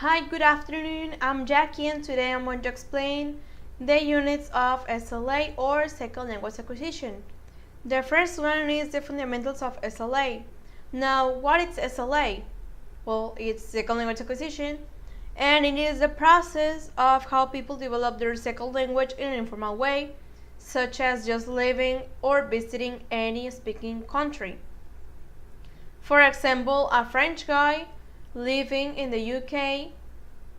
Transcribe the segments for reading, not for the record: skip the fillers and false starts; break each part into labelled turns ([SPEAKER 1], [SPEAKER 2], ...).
[SPEAKER 1] Hi, good afternoon. I'm Jackie and today I'm going to explain the units of SLA or Second Language Acquisition. The first one is the fundamentals of SLA. Now, what is SLA? Well, it's Second Language Acquisition, and it is the process of how people develop their second language in an informal way, such as just living or visiting any speaking country. For example, a French guy living in the UK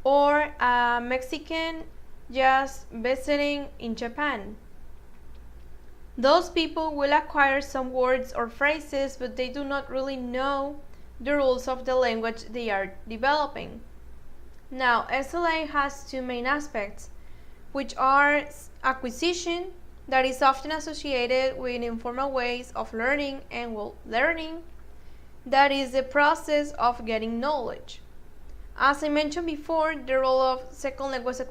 [SPEAKER 1] or a Mexican just visiting in Japan. Those people will acquire some words or phrases, but they do not really know the rules of the language they are developing. Now, SLA has two main aspects, which are acquisition, that is often associated with informal ways of learning, and learning, that is the process of getting knowledge. As I mentioned before, the role of second language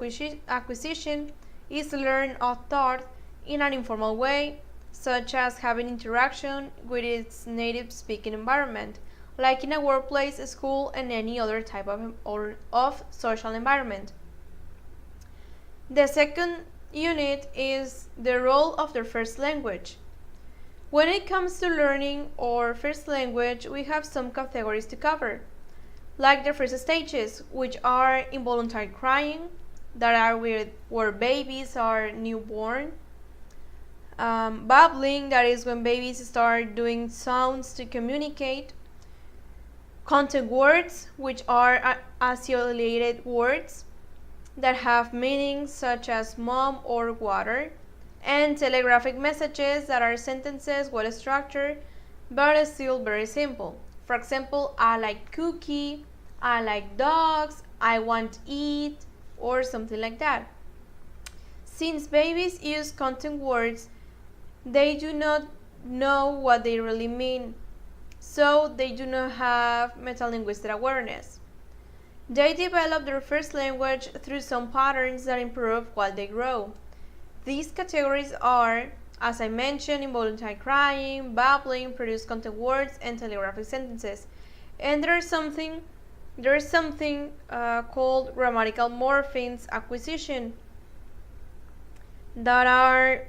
[SPEAKER 1] acquisition is to learn or taught in an informal way, such as having interaction with its native speaking environment, like in a workplace, school, and any other type of social environment. The second unit is the role of the first language. When it comes to learning our first language, we have some categories to cover, like the first stages, which are involuntary crying, that are where babies are newborn, babbling, that is when babies start doing sounds to communicate, content words, which are isolated words that have meanings such as mom or water, and telegraphic messages that are sentences well structured but still very simple. For example, I like cookie, I like dogs, I want to eat, or something like that. Since babies use content words, they do not know what they really mean, so they do not have metalinguistic awareness. They develop their first language through some patterns that improve while they grow. These categories are, as I mentioned, involuntary crying, babbling, produced content words, and telegraphic sentences. And there is something called grammatical morphemes acquisition, that are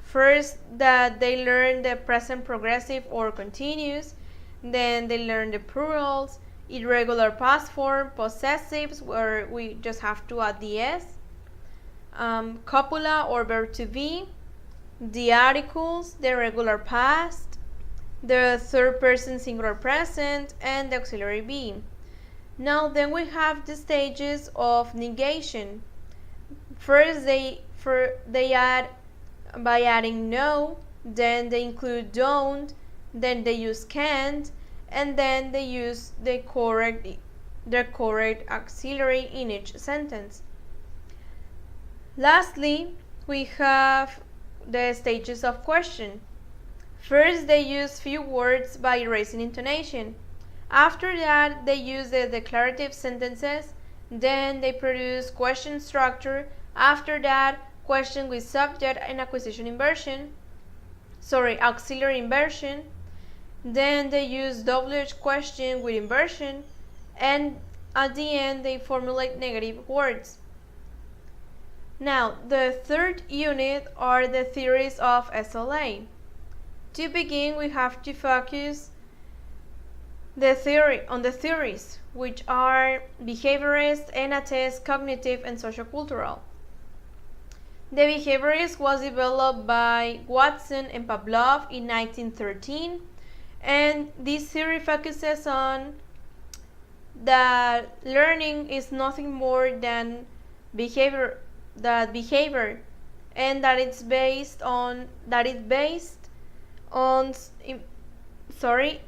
[SPEAKER 1] first that they learn the present progressive or continuous, then they learn the plurals, irregular past form, possessives, where we just have to add the s, copula or verb to be, the articles, the regular past, the third person singular present, and the auxiliary be. Now then we have the stages of negation. First they add by adding no, then they include don't, then they use can't, and then they use the correct auxiliary in each sentence. Lastly, we have the stages of question. First, they use few words by erasing intonation. After that, they use the declarative sentences. Then they produce question structure. After that, question with subject and auxiliary inversion. Then they use WH question with inversion. And at the end, they formulate negative words. Now, the third unit are the theories of SLA. To begin, we have to focus on the theories, which are behaviorist, Enatist, cognitive, and sociocultural. The behaviorist was developed by Watson and Pavlov in 1913, and this theory focuses on that learning is nothing more than behavior, and that it's based on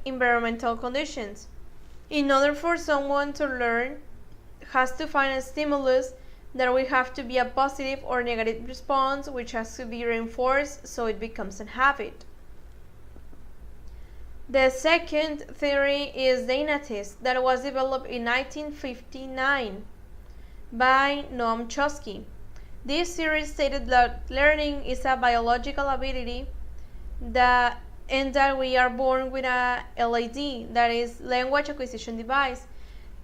[SPEAKER 1] environmental conditions. In order for someone to learn, has to find a stimulus that will have to be a positive or negative response, which has to be reinforced so it becomes a habit. The second theory is the Enatist, that was developed in 1959 by Noam Chomsky. This theory stated that learning is a biological ability and that we are born with a LAD, that is language acquisition device,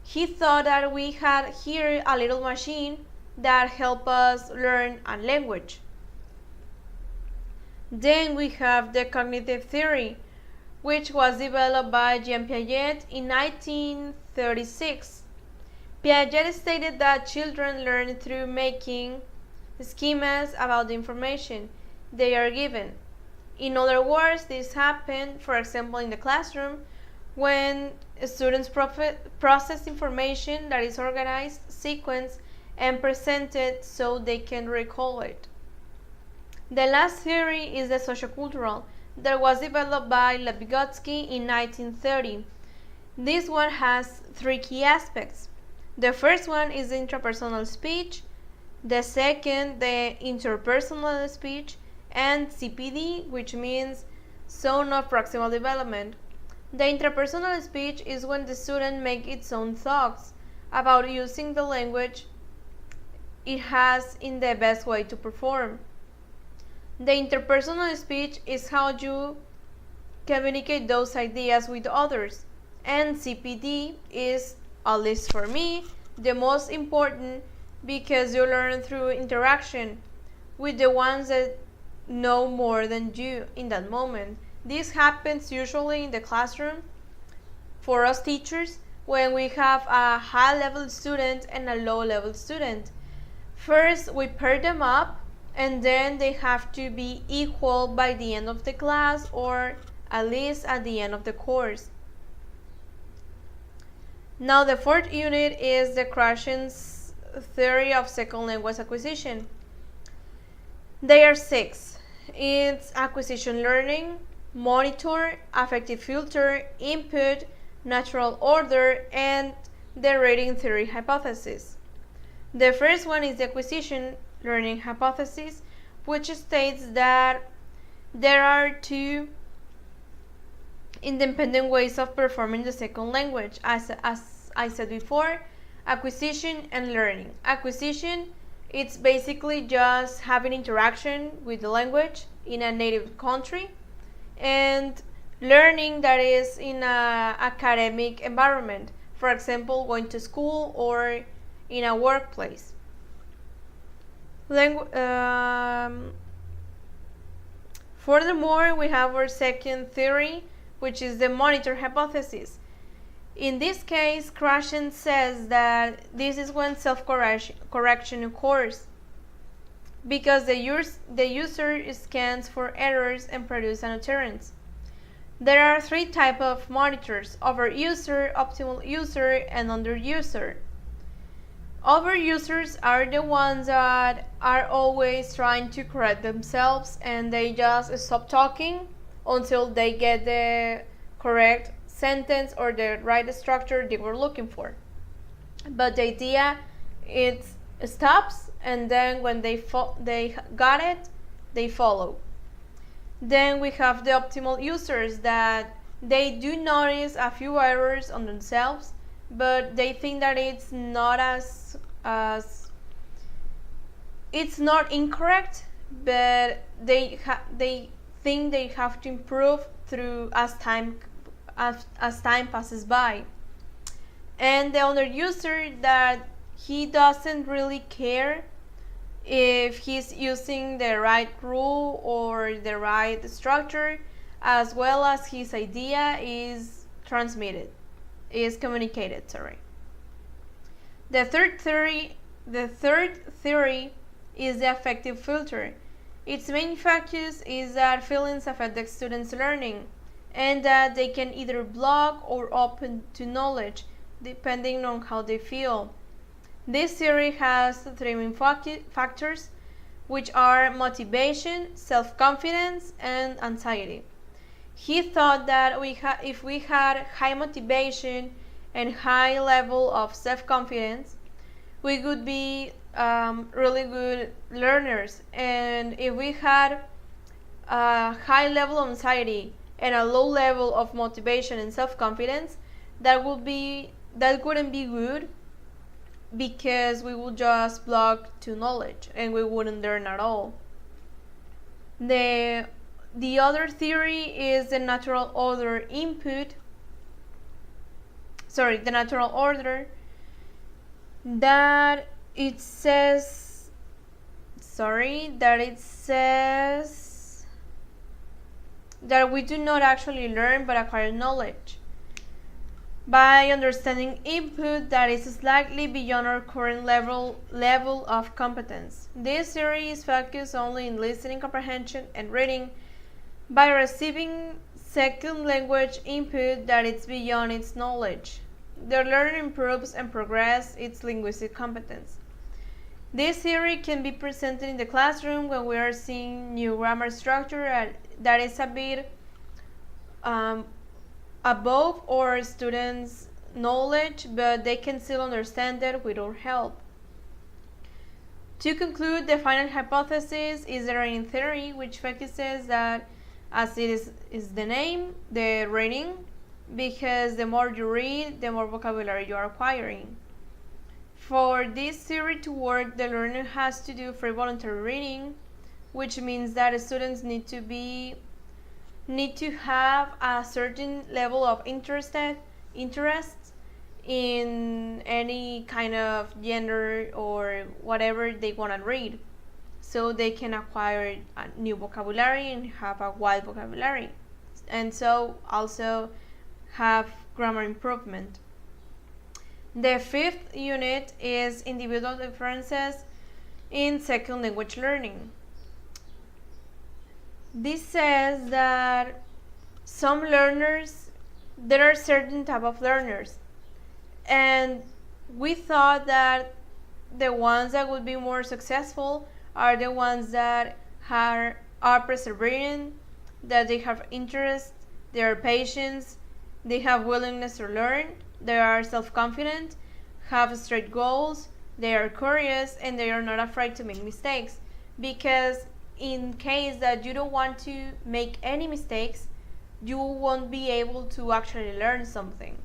[SPEAKER 1] He thought that we had here a little machine that helped us learn a language. Then we have the cognitive theory, which was developed by Jean Piaget in 1936. Piaget stated that children learn through making schemas about the information they are given. In other words, this happens, for example, in the classroom, when students process information that is organized, sequenced, and presented so they can recall it. The last theory is the sociocultural, that was developed by Vygotsky in 1930. This one has three key aspects. The first one is the intrapersonal speech, the second, the interpersonal speech, and CPD, which means zone of proximal development. The intrapersonal speech is when the student makes its own thoughts about using the language it has in the best way to perform. The interpersonal speech is how you communicate those ideas with others, and CPD is, at least for me, the most important because you learn through interaction with the ones that know more than you in that moment. This happens usually in the classroom for us teachers when we have a high-level student and a low-level student. First, we pair them up, and then they have to be equal by the end of the class or at least at the end of the course. Now the fourth unit is the Krashen's theory of second language acquisition. There are six. It's acquisition learning, monitor, affective filter, input, natural order, and the rating theory hypothesis. The first one is the acquisition learning hypothesis, which states that there are two independent ways of performing the second language, as I said before, acquisition and learning. Acquisition, it's basically just having interaction with the language in a native country, and learning, that is in an academic environment, for example, going to school or in a workplace. Furthermore, we have our second theory, which is the monitor hypothesis. In this case, Krashen says that this is when self-correction occurs because the user scans for errors and produces an utterance. There are three types of monitors: over-user, optimal user, and under-user. Over-users are the ones that are always trying to correct themselves and they just stop talking until they get the correct sentence or the right structure they were looking for. But the idea, it stops, and then when they got it, they follow. Then we have the optimal users that they do notice a few errors on themselves, but they think that it's not it's not incorrect, but they think they have to improve through as time passes by. And the other user that he doesn't really care if he's using the right rule or the right structure, as well as his idea is communicated. The third theory is the affective filter. Its main focus is that feelings affect the students' learning, and that they can either block or open to knowledge, depending on how they feel. This theory has three main factors, which are motivation, self-confidence, and anxiety. He thought that if we had high motivation and high level of self-confidence, we could be really good learners. And if we had a high level of anxiety and a low level of motivation and self-confidence, that wouldn't be good, because we would just block to knowledge and we wouldn't learn at all. The other theory is the natural order that it says, that we do not actually learn but acquire knowledge by understanding input that is slightly beyond our current level of competence. This theory is focused only in listening comprehension and reading by receiving second language input that is beyond its knowledge. The learner improves and progresses its linguistic competence. This theory can be presented in the classroom when we are seeing new grammar structure that is a bit above our students' knowledge, but they can still understand it with our help. To conclude, the final hypothesis is the learning theory, which focuses that, as it is the name, the reading, because the more you read, the more vocabulary you are acquiring. For this theory to work, the learner has to do free voluntary reading, which means that students need to have a certain level of interest in any kind of genre or whatever they want to read, so they can acquire a new vocabulary and have a wide vocabulary, and so also have grammar improvement. The fifth unit is individual differences in second language learning. This says that there are certain type of learners, and we thought that the ones that would be more successful are the ones that are persevering, that they have interest, they are patient, they have willingness to learn, they are self-confident, have straight goals, they are curious, and they are not afraid to make mistakes. Because in case that you don't want to make any mistakes, you won't be able to actually learn something.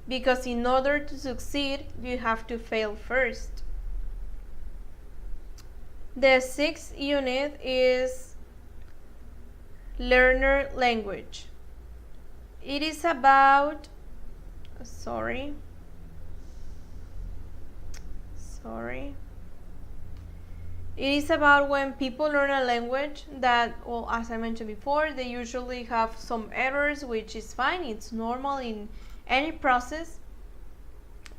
[SPEAKER 1] Because in order to succeed, you have to fail first. The sixth unit is learner language. It is about It is about when people learn a language that, well, as I mentioned before, they usually have some errors, which is fine. It's normal in any process.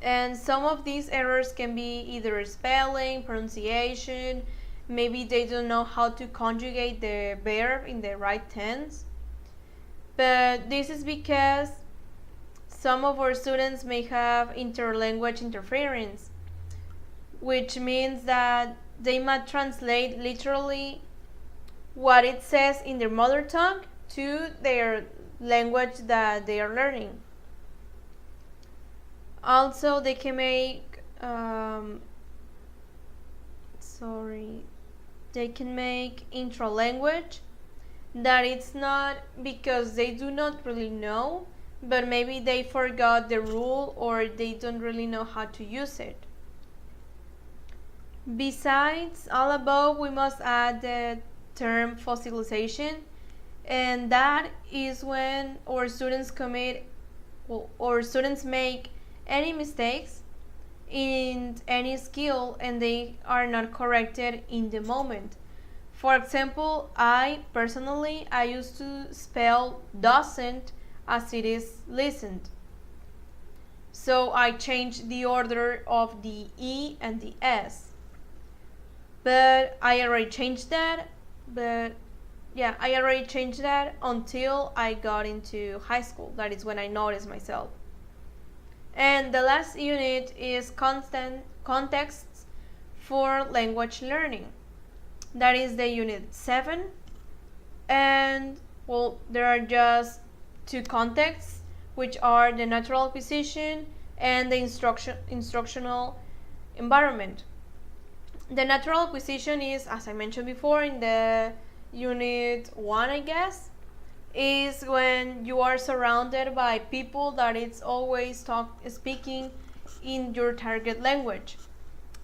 [SPEAKER 1] And some of these errors can be either spelling, pronunciation, maybe they don't know how to conjugate the verb in the right tense. But this is because some of our students may have interlanguage interference, which means that they might translate literally what it says in their mother tongue to their language that they are learning. Also, they can make intra-language that it's not because they do not really know, but maybe they forgot the rule or they don't really know how to use it. Besides all above, we must add the term fossilization, and that is when our students make any mistakes in any skill and they are not corrected in the moment. For example, I used to spell doesn't as it is listened. So I changed the order of the E and the S. But I already changed that. Until I got into high school. That is when I noticed myself. And the last unit is contexts for language learning. That is the unit 7. And, well, there are just two contexts, which are the natural acquisition and the instructional environment. The natural acquisition is, as I mentioned before in the unit 1, I guess, is when you are surrounded by people that it's always speaking in your target language.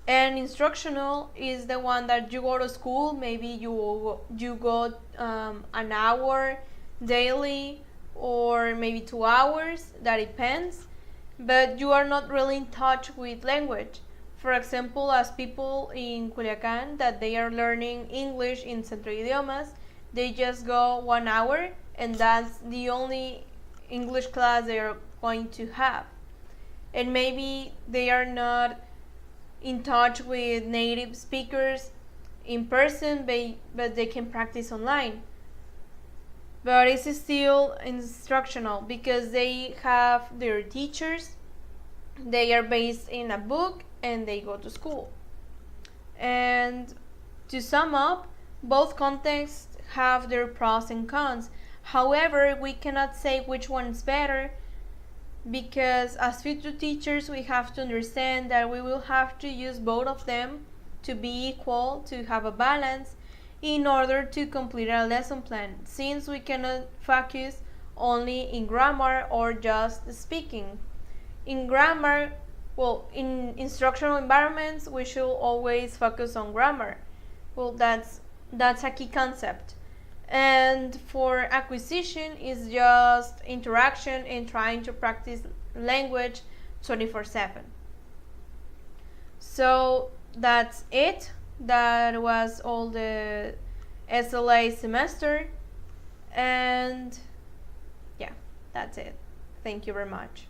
[SPEAKER 1] And instructional is the one that you go to school, maybe you go an hour daily or maybe 2 hours, that depends, but you are not really in touch with language. For example, as people in Culiacan that they are learning English in Centro Idiomas, they just go 1 hour and that's the only English class they are going to have. And maybe they are not in touch with native speakers in person, but they can practice online. But it's still instructional because they have their teachers, they are based in a book, and they go to school. And to sum up, both contexts have their pros and cons. However, we cannot say which one is better because as future teachers we have to understand that we will have to use both of them to be equal, to have a balance in order to complete our lesson plan, since we cannot focus only in grammar or just speaking. In grammar, well, in instructional environments, we should always focus on grammar. Well, that's a key concept. And for acquisition, is just interaction and trying to practice language 24/7. So that's it. That was all the SLA semester. And yeah, that's it. Thank you very much.